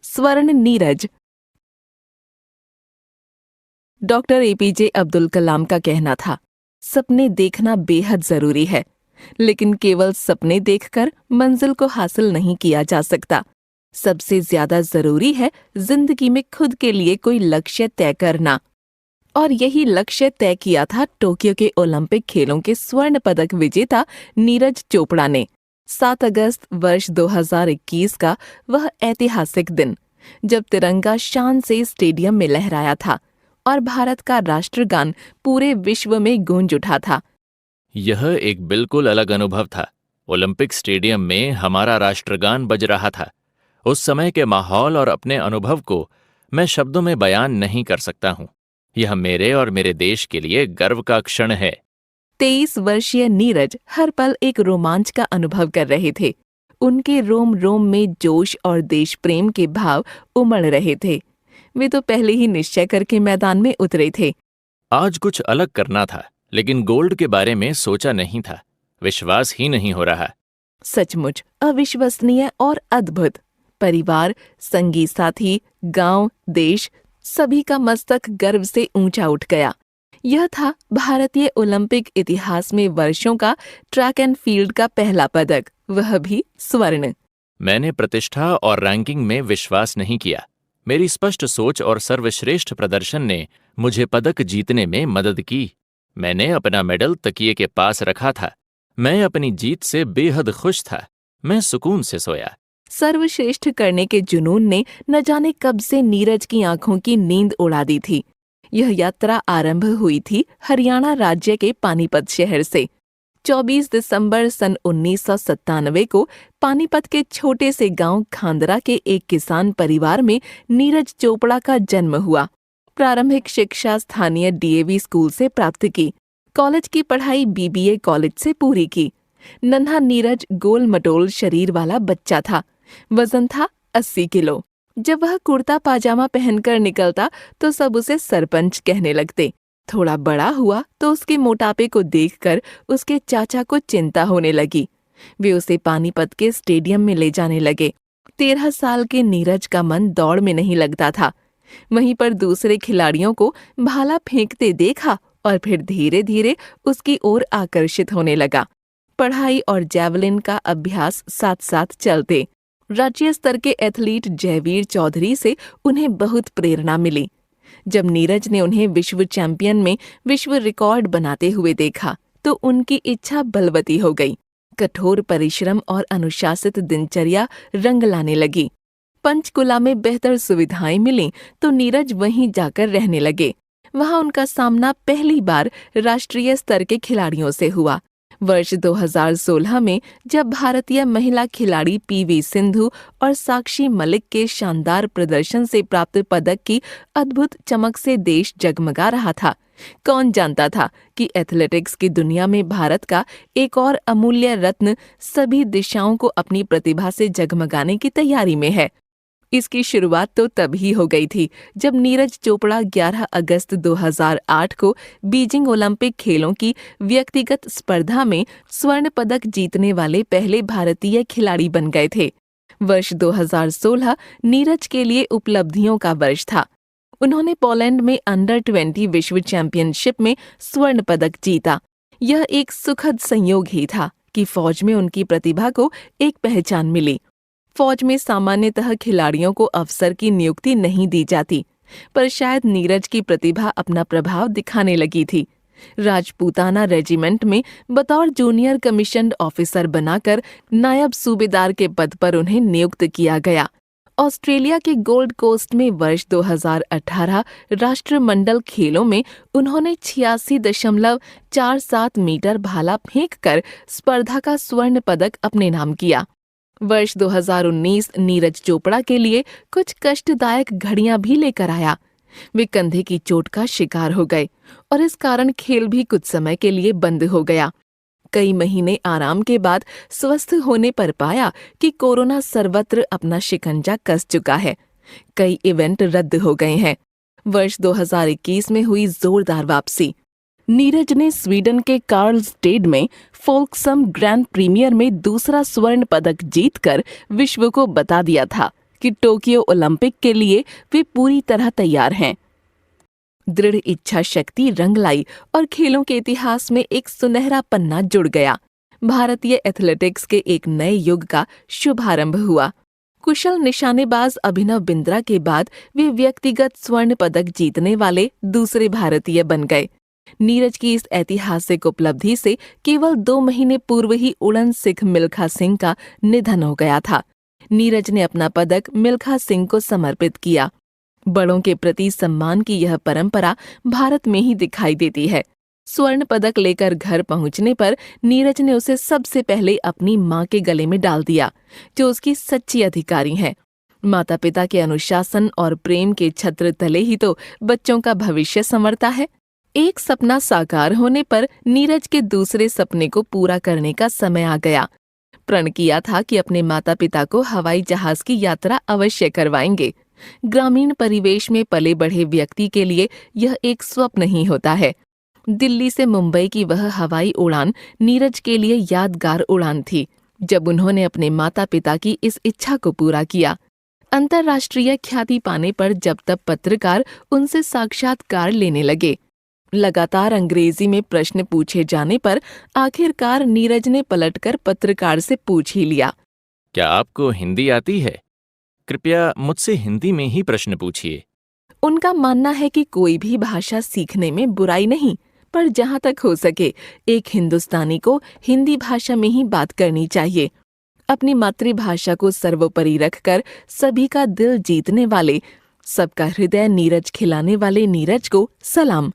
स्वर्ण Neeraj. Doctor APJ Abdul Kalam का कहना था, सपने देखना बेहद जरूरी है, लेकिन केवल सपने देखकर मंजिल को हासिल नहीं किया जा सकता। सबसे ज्यादा जरूरी है जिंदगी में खुद के लिए कोई लक्ष्य तय करना। और यही लक्ष्य तय किया था टोक्यो के ओलंपिक खेलों के स्वर्ण पदक विजेता नीरज चोपड़ा ने। 7 अगस्त वर्ष 2021 का वह ऐतिहासिक दिन, जब तिरंगा शान से स्टेडियम में लहराया था और भारत का राष्ट्रगान पूरे विश्व में गूंज उठा था। यह एक बिल्कुल अलग अनुभव था। ओलंपिक स्टेडियम में हमारा राष्ट्रगान बज रहा था। उस समय के माहौल और अपने अनुभव को मैं शब्दों में बयान नहीं कर सकता हूँ। यह मेरे और मेरे देश के लिए गर्व का क्षण है। 23 वर्षीय नीरज हर पल एक रोमांच का अनुभव कर रहे थे। उनके रोम रोम में जोश और देश प्रेम के भाव उमड़ रहे थे। वे तो पहले ही निश्चय करके मैदान में उतरे थे। आज कुछ अलग करना था, लेकिन गोल्ड के बारे में सोचा नहीं था। विश्वास ही नहीं हो रहा। सचमुच अविश्वसनीय और अद्भुत। परिवार, संगी साथी, गांव, देश, सभी का मस्तक गर्व से ऊंचा उठ गया। यह था भारतीय ओलंपिक इतिहास में वर्षों का ट्रैक एंड फील्ड का पहला पदक, वह भी स्वर्ण। मैंने प्रतिष्ठा और रैंकिंग में विश्वास नहीं किया। मेरी स्पष्ट सोच और सर्वश्रेष्ठ प्रदर्शन ने मुझे पदक जीतने में मदद की। मैंने अपना मेडल तकिए के पास रखा था। मैं अपनी जीत से बेहद खुश था। मैं सुकून से सोया। सर्वश्रेष्ठ करने के जुनून ने न जाने कब से नीरज की आंखों की नींद उड़ा दी थी। यह यात्रा आरंभ हुई थी हरियाणा राज्य के पानीपत शहर से। 24 दिसंबर सन 1997 को पानीपत के छोटे से गांव खांदरा के एक किसान परिवार में नीरज चोपड़ा का जन्म हुआ। प्रारंभिक शिक्षा स्थानीय डीएवी स्कूल से प्राप्त की। कॉलेज की पढ़ाई बीबीए कॉलेज से पूरी की। नन्हा नीरज गोल मटोल शरीर वाला बच्चा था। वजन था 80 किलो। जब वह कुर्ता पाजामा पहनकर निकलता तो सब उसे सरपंच कहने लगते। थोड़ा बड़ा हुआ तो उसके मोटापे को देखकर उसके चाचा को चिंता होने लगी। वे उसे पानीपत के स्टेडियम में ले जाने लगे। 13 साल के नीरज का मन दौड़ में नहीं लगता था। वहीं पर दूसरे खिलाड़ियों को भाला फेंकते देखा और फिर धीरे धीरे उसकी ओर आकर्षित होने लगा। पढ़ाई और जैवलिन का अभ्यास साथ साथ चलते। राज्य स्तर के एथलीट जयवीर चौधरी से उन्हें बहुत प्रेरणा मिली। जब नीरज ने उन्हें विश्व चैंपियन में विश्व रिकॉर्ड बनाते हुए देखा तो उनकी इच्छा बलवती हो गई। कठोर परिश्रम और अनुशासित दिनचर्या रंग लाने लगी। पंचकुला में बेहतर सुविधाएं मिलीं तो नीरज वहीं जाकर रहने लगे। वहां उनका सामना पहली बार राष्ट्रीय स्तर के खिलाड़ियों से हुआ। वर्ष 2016 में जब भारतीय महिला खिलाड़ी पीवी सिंधु और साक्षी मलिक के शानदार प्रदर्शन से प्राप्त पदक की अद्भुत चमक से देश जगमगा रहा था। कौन जानता था कि एथलेटिक्स की दुनिया में भारत का एक और अमूल्य रत्न सभी दिशाओं को अपनी प्रतिभा से जगमगाने की तैयारी में है। इसकी शुरुआत तो तभी हो गई थी जब नीरज चोपड़ा 11 अगस्त 2008 को बीजिंग ओलंपिक खेलों की व्यक्तिगत स्पर्धा में स्वर्ण पदक जीतने वाले पहले भारतीय खिलाड़ी बन गए थे। वर्ष 2016 नीरज के लिए उपलब्धियों का वर्ष था। उन्होंने पोलैंड में अंडर 20 विश्व चैंपियनशिप में स्वर्ण पदक जीता। यह एक सुखद संयोग ही था कि फौज में उनकी प्रतिभा को एक पहचान मिली। फौज में सामान्यतः खिलाड़ियों को अफसर की नियुक्ति नहीं दी जाती, पर शायद नीरज की प्रतिभा अपना प्रभाव दिखाने लगी थी। राजपूताना रेजिमेंट में बतौर जूनियर कमीशन्ड ऑफिसर बनाकर नायब सूबेदार के पद पर उन्हें नियुक्त किया गया। ऑस्ट्रेलिया के गोल्ड कोस्ट में वर्ष 2018 राष्ट्रमंडल खेलों में उन्होंने 86.47 मीटर भाला फेंककर स्पर्धा का स्वर्ण पदक अपने नाम किया। वर्ष 2019 नीरज चोपड़ा के लिए कुछ कष्टदायक घड़ियां भी लेकर आया। वे कंधे की चोट का शिकार हो गए और इस कारण खेल भी कुछ समय के लिए बंद हो गया। कई महीने आराम के बाद स्वस्थ होने पर पाया कि कोरोना सर्वत्र अपना शिकंजा कस चुका है। कई इवेंट रद्द हो गए हैं। वर्ष 2021 में हुई जोरदार वापसी। नीरज ने स्वीडन के कार्लस्टेड में फोल्क्सम ग्रैंड प्रीमियर में दूसरा स्वर्ण पदक जीतकर विश्व को बता दिया था कि टोक्यो ओलंपिक के लिए वे पूरी तरह तैयार हैं। दृढ़ इच्छा शक्ति रंग लाई और खेलों के इतिहास में एक सुनहरा पन्ना जुड़ गया। भारतीय एथलेटिक्स के एक नए युग का शुभारंभ हुआ। कुशल निशानेबाज अभिनव बिंद्रा के बाद वे व्यक्तिगत स्वर्ण पदक जीतने वाले दूसरे भारतीय बन गए। नीरज की इस ऐतिहासिक उपलब्धि से केवल 2 महीने पूर्व ही उड़न सिख मिल्खा सिंह का निधन हो गया था। नीरज ने अपना पदक मिल्खा सिंह को समर्पित किया। बड़ों के प्रति सम्मान की यह परंपरा भारत में ही दिखाई देती है। स्वर्ण पदक लेकर घर पहुंचने पर नीरज ने उसे सबसे पहले अपनी मां के गले में डाल दिया, जो उसकी सच्ची अधिकारी हैं। माता पिता के अनुशासन और प्रेम के छत्र तले ही तो बच्चों का भविष्य संवरता है। एक सपना साकार होने पर नीरज के दूसरे सपने को पूरा करने का समय आ गया। प्रण किया था कि अपने माता पिता को हवाई जहाज की यात्रा अवश्य करवाएंगे। ग्रामीण परिवेश में पले बढ़े व्यक्ति के लिए यह एक स्वप्न ही होता है। दिल्ली से मुंबई की वह हवाई उड़ान नीरज के लिए यादगार उड़ान थी, जब उन्होंने अपने माता पिता की इस इच्छा को पूरा किया। अंतर्राष्ट्रीय ख्याति पाने पर जब तब पत्रकार उनसे साक्षात्कार लेने लगे। लगातार अंग्रेजी में प्रश्न पूछे जाने पर आखिरकार नीरज ने पलटकर पत्रकार से पूछ ही लिया, क्या आपको हिंदी आती है? कृपया मुझसे हिंदी में ही प्रश्न पूछिए। उनका मानना है कि कोई भी भाषा सीखने में बुराई नहीं, पर जहाँ तक हो सके एक हिंदुस्तानी को हिंदी भाषा में ही बात करनी चाहिए। अपनी मातृभाषा को सर्वोपरि रखकर सभी का दिल जीतने वाले, सबका हृदय नीरज खिलाने वाले नीरज को सलाम।